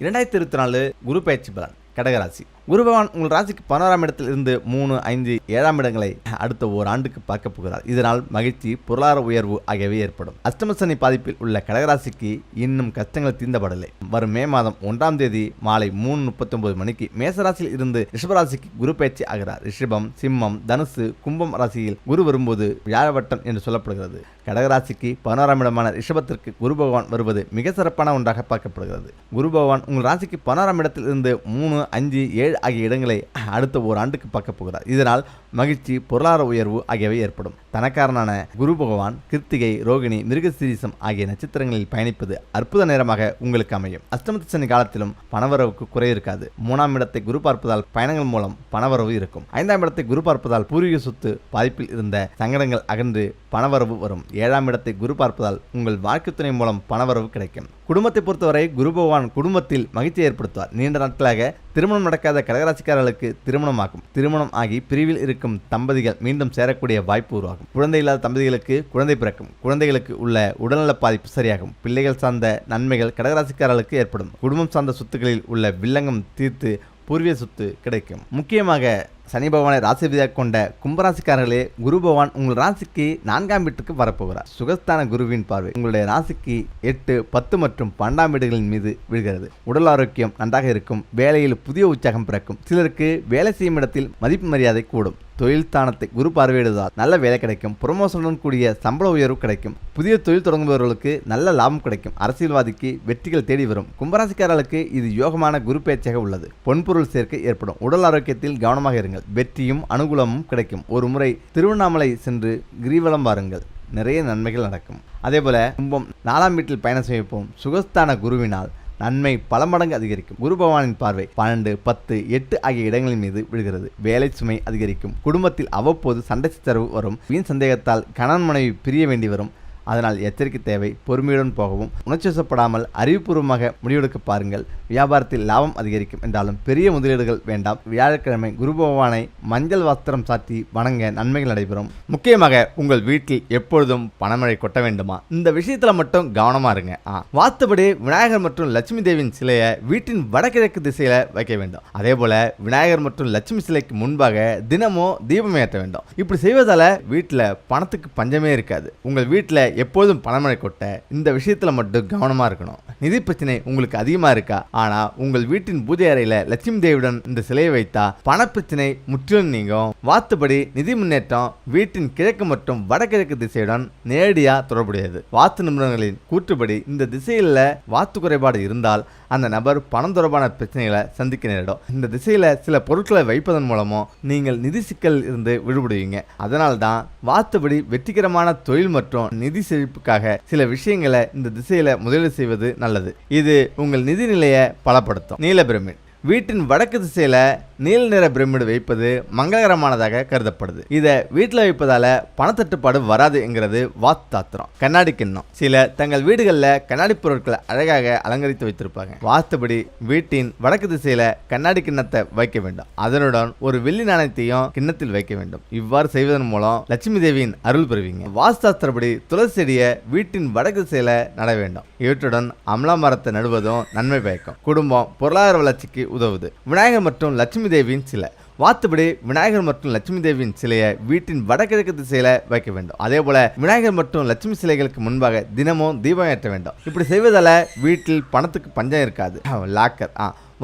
2024 குரு பயிற்சி பலன். கடகராசி. குரு பகவான் உங்கள் ராசிக்கு 11ஆம் இடத்தில் இருந்து 3, 5, 7ஆம் இடங்களை அடுத்த ஓராண்டுக்கு பார்க்க போகிறார். இதனால் மகிழ்ச்சி, பொருளாதார உயர்வு ஆகியவை ஏற்படும். அஷ்டம சனி பாதிப்பில் உள்ள கடகராசிக்கு இன்னும் கஷ்டங்கள் தீர்ந்தபடலை. வரும் மே மாதம் 1ஆம் தேதி மாலை 3:39 மணிக்கு மேசராசியில் இருந்து ரிஷபராசிக்கு குரு பயிற்சி ஆகிறார். ரிஷபம், சிம்மம், தனுசு, கும்பம் ராசியில் குரு வரும்போது வியாழவட்டம் என்று சொல்லப்படுகிறது. கடகராசிக்கு 11ஆம் இடமான ரிஷபத்திற்கு குரு பகவான் வருவது மிக சிறப்பான ஒன்றாக பார்க்கப்படுகிறது. குரு பகவான் உங்கள் ராசிக்கு 11ஆம் இடத்தில் இருந்து 3, 5, 7 ஆகிய இடங்களை அடுத்த ஓராண்டுக்கு பார்க்க போகிறார். இதனால் மகிழ்ச்சி, பொருளாதார உயர்வு ஆகியவை ஏற்படும். தனக்காரனான குரு பகவான் கிருத்திகை, ரோகிணி, மிருகசீரிசம் ஆகிய நட்சத்திரங்களில் பயணிப்பது அற்புத நேரமாக உங்களுக்கு அமையும். அஷ்டமத்து சனி காலத்திலும் பணவரவுக்கு குறை இருக்காது. 3ஆம் இடத்தை குரு பார்ப்பதால் பயணங்கள் மூலம் பணவரவு இருக்கும். 5ஆம் இடத்தை குரு பார்ப்பதால் பூர்வீக சொத்து பாதிப்பில் இருந்த சங்கடங்கள் அகன்று பணவரவு வரும். 7ஆம் இடத்தை குரு பார்ப்பதால் உங்கள் வாழ்க்கை துணை மூலம் பணவரவு கிடைக்கும். குடும்பத்தை பொறுத்தவரை குரு பகவான் குடும்பத்தில் மகிழ்ச்சியை ஏற்படுத்துவார். நீண்ட நாட்களாக திருமணம் நடக்காத கடகராசிக்காரர்களுக்கு திருமணமாகும். திருமணம் ஆகி பிரிவில் இருக்கும் தம்பதிகள் மீண்டும் சேரக்கூடிய வாய்ப்பு உருவாகும். குழந்தை இல்லாத தம்பதிகளுக்கு குழந்தை பிறக்கும். குழந்தைகளுக்கு உள்ள உடல்நல பாதிப்பு சரியாகும். பிள்ளைகள் சார்ந்த நன்மைகள் கடகராசிக்காரர்களுக்கு ஏற்படும். குடும்பம் சார்ந்த சொத்துக்களில் உள்ள வில்லங்கம் தீர்த்து பூர்வீக சொத்து கிடைக்கும். முக்கியமாக சனி பகவானை ராசிபதியாக கொண்ட கும்பராசிக்காரர்களே, குரு பகவான் உங்கள் ராசிக்கு 4ஆம் வீட்டுக்கு வரப்போகிறார். சுகஸ்தான குருவின் பார்வை உங்களுடைய ராசிக்கு 8, 10 மற்றும் 12ஆம் வீடுகளின் மீது விழுகிறது. உடல் ஆரோக்கியம் நன்றாக இருக்கும். வேலையில் புதிய உற்சாகம் பிறக்கும். சிலருக்கு வேலை செய்யும் இடத்தில் மதிப்பு மரியாதை கூடும். தொழில் ஸ்தானத்தை குரு பார்வையிடுவதால் நல்ல வேலை கிடைக்கும். புரமோஷனுடன் கூடிய சம்பள உயர்வு கிடைக்கும். புதிய தொழில் தொடங்குபவர்களுக்கு நல்ல லாபம் கிடைக்கும். அரசியல்வாதிக்கு வெற்றிகள் தேடி வரும். கும்பராசிக்காரர்களுக்கு இது யோகமான குரு பயிற்சியாக உள்ளது. பொன்பொருள் சேர்க்கை ஏற்படும். உடல் ஆரோக்கியத்தில் கவனமாக இருங்கள். வெற்றியும் அனுகூலமும் கிடைக்கும். ஒரு முறை திருவண்ணாமலை சென்று கிரிவலம் வாருங்கள். நிறைய நன்மைகள் நடக்கும். அதேபோல கும்பம் 4ஆம் வீட்டில் பயணம் செய்யப்போம். சுகஸ்தான குருவினால் நன்மை பல மடங்கு அதிகரிக்கும். குரு பகவானின் பார்வை 12, 10, 8 ஆகிய இடங்களின் மீது விழுகிறது. வேலை சுமை அதிகரிக்கும். குடும்பத்தில் அவ்வப்போது சண்டை சச்சரவு வரும். வீண் சந்தேகத்தால் கணவன் மனைவி பிரிய வேண்டி வரும். அதனால் எச்சரிக்கை தேவை. பொறுமையுடன் போகவும் உணர்ச்சிவசப்படாமல் அறிவுபூர்வமாக முடிவெடுக்க பாருங்கள். வியாபாரத்தில் லாபம் அதிகரிக்கும் என்றாலும் பெரிய முதலீடுகள் வேண்டாம். வியாழக்கிழமை குரு பகவானை மஞ்சள் வஸ்திரம் சாத்தி வணங்க நன்மைகள் நடைபெறும். முக்கியமாக உங்கள் வீட்டில் எப்பொழுதும் பணமழை கொட்ட வேண்டுமா? இந்த விஷயத்துல மட்டும் கவனமா இருங்க. வாஸ்துபடி விநாயகர் மற்றும் லட்சுமி தேவியின் சிலையை வீட்டின் வடகிழக்கு திசையில வைக்க வேண்டும். அதே போல விநாயகர் மற்றும் லட்சுமி சிலைக்கு முன்பாக தினமும் தீபம் ஏற்ற வேண்டும். இப்படி செய்வதால வீட்டுல பணத்துக்கு பஞ்சமே இருக்காது. உங்கள் வீட்டுல எப்போதும் பணமழை கொட்ட இந்த விஷயத்துல மட்டும் கவனமா இருக்கணும். நிதி பிரச்சனை உங்களுக்கு அதிகமா இருக்கா? ஆனா உங்கள் வீட்டின் பூஜை அறையில லட்சுமி தேவியுடன் இந்த சிலையை வைத்தா பண பிரச்சனை முற்றிலும் நீங்கும். வாஸ்துபடி நிதி முன்னேற்றம் வீட்டின் கிழக்கு மற்றும் வடகிழக்கு திசையுடன் நேரடியா தொடர்புடையது. வாஸ்து நிபுணர்களின் கூற்றுப்படி இந்த திசையில வாஸ்து குறைபாடு இருந்தால் அந்த நபர் பணம் தொடர்பான பிரச்சனைகளை சந்திக்க நேரிடும். இந்த திசையில சில பொருட்களை வைப்பதன் மூலமும் நீங்கள் நிதி சிக்கல் இருந்து விடுபடுவீங்க. அதனால்தான் வாஸ்துபடி வெற்றிகரமான தொழில் மற்றும் நிதி செழிப்புக்காக சில விஷயங்களை இந்த திசையில முதலீடு செய்வது நல்லது. இது உங்கள் நிதி நிலையை பலப்படுத்தும். நீல பிரமிட் வீட்டின் வடக்கு திசையில நீல நிற பிரமிடு வைப்பது மங்களகரமானதாக கருதப்படுது. இதை வீட்டில் வைப்பதால பணத்தட்டுப்பாடு வராது என்கிறது வாஸ்தாத்திரம். கண்ணாடி கிண்ணம் சில தங்கள் வீடுகளில் கண்ணாடி பொருட்களை அழகாக அலங்கரித்து வைத்திருப்பாங்க. வாஸ்துபடி வீட்டின் வடக்கு திசையில கண்ணாடி கிண்ணத்தை வைக்க வேண்டும். அதனுடன் ஒரு வெள்ளி நாணயத்தையும் கிண்ணத்தில் வைக்க வேண்டும். இவ்வாறு செய்வதன் மூலம் லட்சுமி தேவியின் அருள் பெறுவீங்க. வாஸ்தாஸ்திரப்படி துளசி செடியை வீட்டின் வடக்கு திசையில நட வேண்டும். இவற்றுடன் அமலா மரத்தை நடுவதும் நன்மை பயக்கும். குடும்பம் பொருளாதார வளர்ச்சிக்கு உதவுது. விநாயகர் மற்றும் லட்சுமி தேவியின் சிலை வாஸ்துபடி விநாயகர் மற்றும் லட்சுமி தேவியின் சிலையை வீட்டின் வடகிழக்கு திசையில வைக்க வேண்டும். அதே போல விநாயகர் மற்றும் லட்சுமி சிலைகளுக்கு முன்பாக தினமும் தீபம் ஏற்ற வேண்டும். இப்படி செய்வதால வீட்டில் பணத்துக்கு பஞ்சம் இருக்காது. லாக்கர்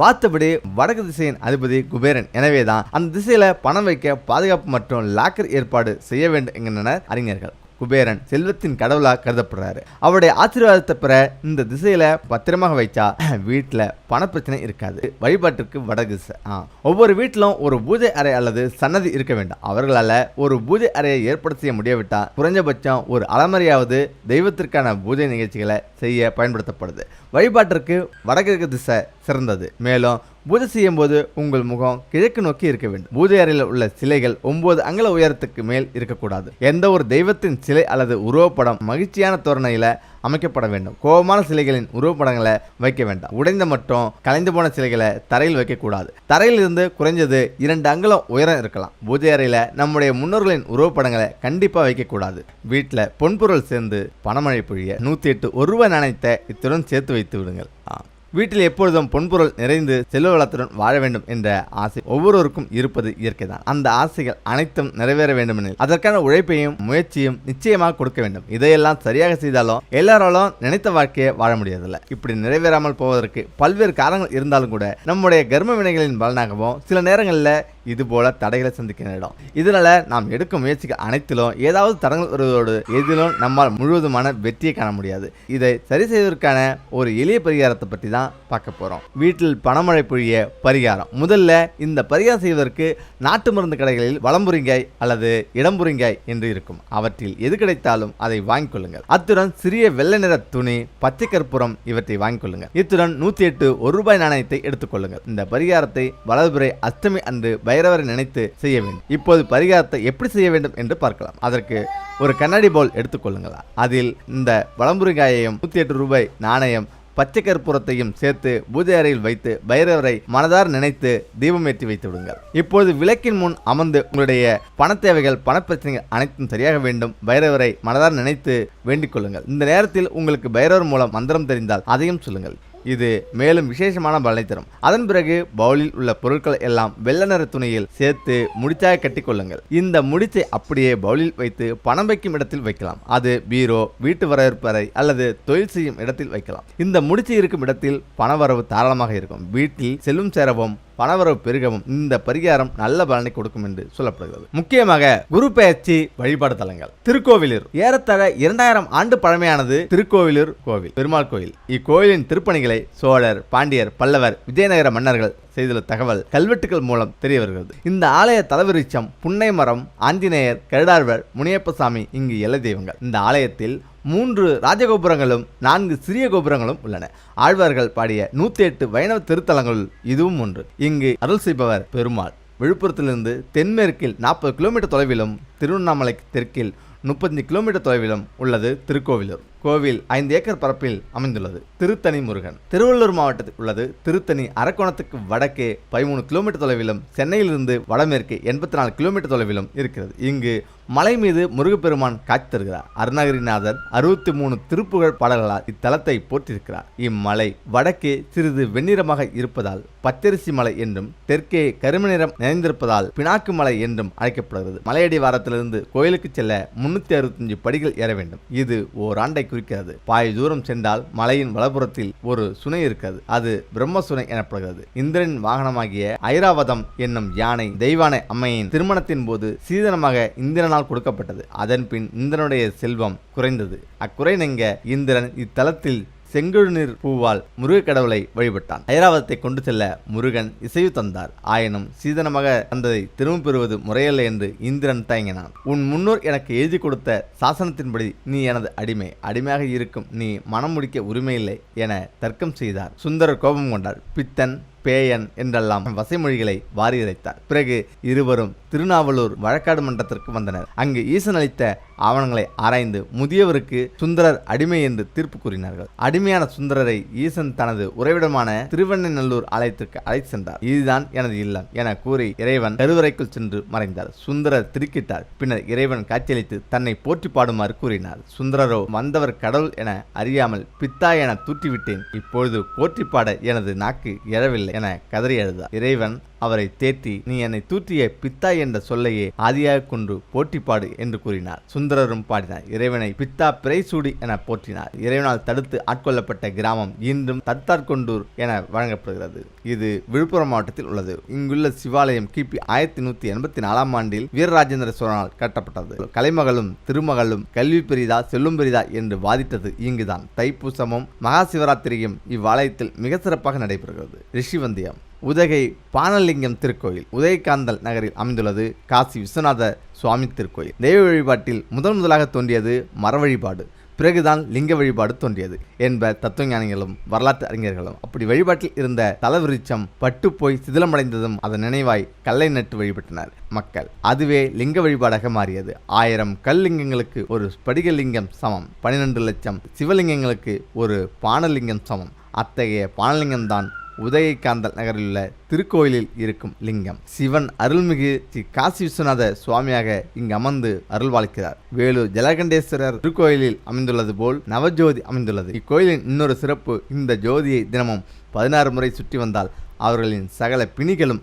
வாஸ்துபடி வடக்கு திசையின் அதிபதி குபேரன். எனவேதான் அந்த திசையில பணம் வைக்க பாதுகாப்பு மற்றும் லாக்கர் ஏற்பாடு செய்ய வேண்டும் என்கின்றனர் அறிஞர்கள். குபேரன் செல்வத்தின் கடவுளா கருதப்படுறாரு. அவருடைய ஆசீர்வாதத்தை பெற இந்த திசையில பத்திரமாக வைச்சா வீட்டுல பணப்பிரச்சனை இருக்காது. வழிபாட்டிற்கு வடக்கு திசை. ஒவ்வொரு வீட்டிலும் ஒரு பூஜை அறை அல்லது சன்னதி இருக்க வேண்டும். அவர்களால ஒரு பூஜை அறையை ஏற்பாடு செய்ய முடியாவிட்டா குறைஞ்சபட்சம் ஒரு அலமறையாவது தெய்வத்திற்கான பூஜை நிகழ்ச்சிகளை செய்ய பயன்படுத்தப்படுது. வழிபாட்டிற்கு வடகிழக்கு திசை சிறந்தது. மேலும் பூஜை செய்யும் போது உங்கள் முகம் கிழக்கு நோக்கி இருக்க வேண்டும். பூஜை அறையில் உள்ள சிலைகள் 9 அங்குல உயரத்துக்கு மேல் இருக்கக்கூடாது. எந்த ஒரு தெய்வத்தின் சிலை அல்லது உருவப்படம் மகிழ்ச்சியான தோரணையில அமைக்கப்பட வேண்டும். கோபமான சிலைகளின் உருவப்படங்களை வைக்க வேண்டாம். உடைந்த மற்றும் கலைந்து போன சிலைகளை தரையில் வைக்கக்கூடாது. தரையில் இருந்து குறைஞ்சது 2 அங்குலம் உயரம் இருக்கலாம். பூஜை அறையில நம்முடைய முன்னோர்களின் உருவப்படங்களை கண்டிப்பா வைக்கக்கூடாது. வீட்டில் பொன்பொருள் சேர்ந்து பணமழை பொழிய 108 1 ரூபாய் நாணயத்தை இத்துடன் சேர்த்து வைத்து விடுங்கள். வீட்டில் எப்பொழுதும் பொன்பொருள் நிறைந்து செல்வ வளத்துடன் வாழ வேண்டும் என்ற ஆசை ஒவ்வொருவருக்கும் இருப்பது இயற்கைதான். அந்த ஆசைகள் அனைத்தும் நிறைவேற வேண்டுமெனில் அதற்கான உழைப்பையும் முயற்சியும் நிச்சயமாக கொடுக்க வேண்டும். இதையெல்லாம் சரியாக செய்தாலும் எல்லாராலும் நினைத்த வாழ்க்கையை வாழ முடியாதுல்ல. இப்படி நிறைவேறாமல் போவதற்கு பல்வேறு காரணங்கள் இருந்தாலும் கூட நம்முடைய கர்ம வினைகளின் பலனாகவும் சில நேரங்களில் இது போல தடைகளை சந்திக்க நேரிடும். இதனால நாம் எடுக்கும் முயற்சிகள் அனைத்திலும் ஏதாவது தடங்கள் வருவதோடு எதிலும் நம்மால் முழுவதுமான வெற்றியை காண முடியாது. இதை சரி செய்வதற்கான ஒரு எளிய பரிகாரத்தை பற்றி தான் பார்க்க போறோம். வீட்டில் பணமழை பொழிய பரிகாரம். முதல்ல இந்த பரிகாரம் செய்வதற்கு நாட்டு மருந்து கடைகளில் வலம்புரிங்காய் அல்லது இடம்புரிங்காய் என்று இருக்கும். அவற்றில் எது கிடைத்தாலும் அதை வாங்கிக் கொள்ளுங்கள். அத்துடன் சிறிய வெள்ளை நிற துணி, பச்சை கற்பூரம் இவற்றை வாங்கிக் கொள்ளுங்கள். இத்துடன் 108 1 நாணயத்தை எடுத்துக் கொள்ளுங்கள். இந்த பரிகாரத்தை வலதுபுறை அஷ்டமி அன்று பைரவரை நினைத்து செய்ய வேண்டும். இப்போது பரிகாரத்தை எப்படி செய்ய வேண்டும் என்று பார்க்கலாம். அதற்கு ஒரு கண்ணாடி பவுல் எடுத்துக்கொள்ளுங்கள். அதில் இந்த வலம்புரிங்காயையும் 108 நாணயம், பச்சை கற்பூரத்தையும் சேர்த்து பூஜை அறையில் வைத்து பைரவரை மனதார் நினைத்து தீபம் ஏற்றி வைத்து விடுங்கள். இப்போது விளக்கின் முன் அமர்ந்து உங்களுடைய பண தேவைகள், பணப்பிரச்சனைகள் அனைத்தும் சரியாக வேண்டும் பைரவரை மனதார் நினைத்து வேண்டிக் கொள்ளுங்கள். இந்த நேரத்தில் உங்களுக்கு பைரவர் மூலம் மந்திரம் தெரிந்தால் அதையும் சொல்லுங்கள். இது மேலும் விசேஷமான பலனை தரும். அதன் பிறகு பவுலில் உள்ள பொருட்கள் எல்லாம் வெள்ளை நிற துணியில் சேர்த்து முடிச்சாக கட்டி கொள்ளுங்கள். இந்த முடிச்சை அப்படியே பவுலில் வைத்து பணம் வைக்கும் இடத்தில் வைக்கலாம். அது பீரோ, வீட்டு வரவேற்பு அறை அல்லது தொழில் செய்யும் இடத்தில் வைக்கலாம். இந்த முடிச்சு இருக்கும் இடத்தில் பணவரவு தாராளமாக இருக்கும். வீட்டில் செல்வம் சேரவும் பணவரவு பெருகவும் இந்த பரிகாரம் நல்ல பலனை கொடுக்கும் என்று சொல்லப்படுகிறது. முக்கியமாக குரு பெயர்ச்சி வழிபாடு தலங்கள். திருக்கோவிலூர் ஏறத்தாழ 2000 ஆண்டு பழமையானது திருக்கோவிலூர் கோவில், பெருமாள் கோயில். இக்கோயிலின் திருப்பணிகளை சோழர், பாண்டியர், பல்லவர், விஜயநகர மன்னர்கள் செய்துள்ள தகவல் கல்வெட்டுகள் மூலம் தெரிய வருகிறது. இந்த ஆலய தலவிருட்சம் புன்னை மரம், ஆஞ்சநேயர், கருடாழ்வர், முனியப்பசாமி இங்கு எல்லை தெய்வங்கள். இந்த ஆலயத்தில் 3 ராஜகோபுரங்களும் 4 சிறிய கோபுரங்களும் உள்ளன. ஆழ்வார்கள் பாடிய 108 வைணவ திருத்தலங்களுள் இதுவும் ஒன்று. இங்கு அருள் செய்பவர் பெருமாள். விழுப்புரத்திலிருந்து தென்மேற்கில் 40 கிலோமீட்டர் தொலைவிலும் திருவண்ணாமலைக்கு தெற்கில் 35 கிலோமீட்டர் தொலைவிலும் உள்ளது திருக்கோவிலூர். கோவில் 5 ஏக்கர் பரப்பில் அமைந்துள்ளது. திருத்தணி முருகன் திருவள்ளூர் மாவட்டத்தில் உள்ளது. திருத்தணி அரக்கோணத்துக்கு வடக்கே 13 கிலோமீட்டர் தொலைவிலும், சென்னையிலிருந்து வடமேற்கு 84 கிலோமீட்டர் தொலைவிலும் இருக்கிறது. இங்கு மலை மீது முருகப்பெருமான் காட்சி தருகிறார். அருணகிரிநாதர் 63 திருப்புகழ் பாடல்களால் இத்தலத்தை போற்றிருக்கிறார். இம்மலை வடக்கே சிறிது வெண்ணிறமாக இருப்பதால் பச்சரிசி மலை என்றும், தெற்கே கருமை நிறம் நிறைந்திருப்பதால் பினாக்கு மலை என்றும் அழைக்கப்படுகிறது. மலையடி வாரத்திலிருந்து கோயிலுக்கு செல்ல 365 படிகள் ஏற வேண்டும். இது ஓராண்டை குறிக்கிறது. பாய் தூரம் சென்றால் மலையின் வலப்புறத்தில் ஒரு சுனை இருக்கிறது. அது பிரம்ம சுனை எனப்படுகிறது. இந்திரனின் வாகனமாகிய ஐராவதம் என்னும் யானை தெய்வானை அம்மையின் திருமணத்தின் போது சீதனமாக இந்திரனால் கொடுக்கப்பட்டது. அதன் பின் இந்திரனுடைய செல்வம் குறைந்தது. அக்குறை நீங்க இந்திரன் இத்தலத்தில் செங்கழுநீர் பூவால் முருக கடவுளை வழிபட்டான். ஐராவதத்தை கொண்டு செல்ல முருகன் இசைவு தந்தார். ஆயினும் சீதனமாக தந்ததை திரும்ப பெறுவது முறையல்ல என்று இந்திரன் தயங்கினான். உன் முன்னோர் எனக்கு எழுதி கொடுத்த சாசனத்தின்படி நீ எனது அடிமை, அடிமையாக இருக்கும் நீ மனம் முடிக்க உரிமையில்லை என தர்க்கம் செய்தார். சுந்தரர் கோபம் கொண்டார். பித்தன், பேயன் என்றெல்லாம் வசைமொழிகளை வாரி இறைத்தார். பிறகு இருவரும் திருநாவலூர் வழக்காடு மன்றத்திற்கு வந்தனர். அங்கு ஈசன் அளித்த ஆவணங்களை ஆராய்ந்து முதியவருக்கு சுந்தரர் அடிமை என்று தீர்ப்பு கூறினார்கள். அடிமையான சுந்தரரை ஈசன் தனது உறைவிடமான திருவெண்ணநல்லூர் ஆலயத்திற்கு அழைத்து சென்றார். இதுதான் எனது இல்லம் என கூறி இறைவன் கருவறைக்குள் சென்று மறைந்தார். சுந்தரர் திடுக்கிட்டார். பின்னர் இறைவன் காட்சியளித்து தன்னை போற்றி பாடுமாறு கூறினார். சுந்தரரோ வந்தவர் கடவுள் என அறியாமல் பித்தா என தூற்றிவிட்டேன், இப்பொழுது போற்றி பாட எனது நாக்கு எழவில்லை என கதறி அழுதார். இறைவன் அவரை தேற்றி நீ என்னை தூற்றிய பித்தா என்ற சொல்லையே ஆதியாக கொண்டு போற்றிப்பாடு என்று கூறினார். சுந்தரரும் பாடினார். இறைவனை பித்தா பிறைசூடி என போற்றினார். இறைவனால் தடுத்து ஆட்கொள்ளப்பட்ட கிராமம் இன்றும் தத்தார்கொண்டூர் என வழங்கப்படுகிறது. இது விழுப்புரம் மாவட்டத்தில் உள்ளது. இங்குள்ள சிவாலயம் கிபி 1184 ஆண்டில் வீரராஜேந்திர சோழனால் கட்டப்பட்டது. கலைமகளும் திருமகளும் கல்வி பெரிதா செல்லும் பெரிதா என்று வாதிட்டது இங்குதான். தைப்பூசமும் மகா சிவராத்திரியும் இவ்வாலயத்தில் மிக சிறப்பாக நடைபெறுகிறது. ரிஷிவந்தியம் உதகை பானலிங்கம் திருக்கோயில் உதயகாந்தல் நகரில் அமைந்துள்ளது. காசி விஸ்வநாத சுவாமி திருக்கோயில். தெய்வ வழிபாட்டில் முதலாக தோன்றியது மர வழிபாடு, பிறகுதான் லிங்க வழிபாடு தோன்றியது என்ப தத்துவஞானிகளும் வரலாற்று அறிஞர்களும். அப்படி வழிபாட்டில் இருந்த தலவிருட்சம் பட்டு போய் சிதிலமடைந்ததும் அதன் நினைவாய் கல்லை நட்டு வழிபட்டனர் மக்கள். அதுவே லிங்க வழிபாடாக மாறியது. 1000 கல்லிங்கங்களுக்கு ஒரு ஸ்படிகலிங்கம் சமம். 12 லட்சம் சிவலிங்கங்களுக்கு ஒரு பானலிங்கம் சமம். அத்தகைய பானலிங்கம் தான் உதகைக்காந்தல் நகரில் உள்ள திருக்கோயிலில் இருக்கும் லிங்கம். சிவன் அருள்மிகு ஸ்ரீ காசி விஸ்வநாத சுவாமியாக இங்கு அமர்ந்து அருள்வாளிக்கிறார். வேலூர் ஜலகண்டேஸ்வரர் திருக்கோயிலில் அமைந்துள்ளது போல் நவஜோதி அமைந்துள்ளது. இக்கோயிலின் இன்னொரு சிறப்பு, இந்த ஜோதியை தினமும் 16 முறை சுற்றி வந்தால் அவர்களின் சகல பிணிகளும்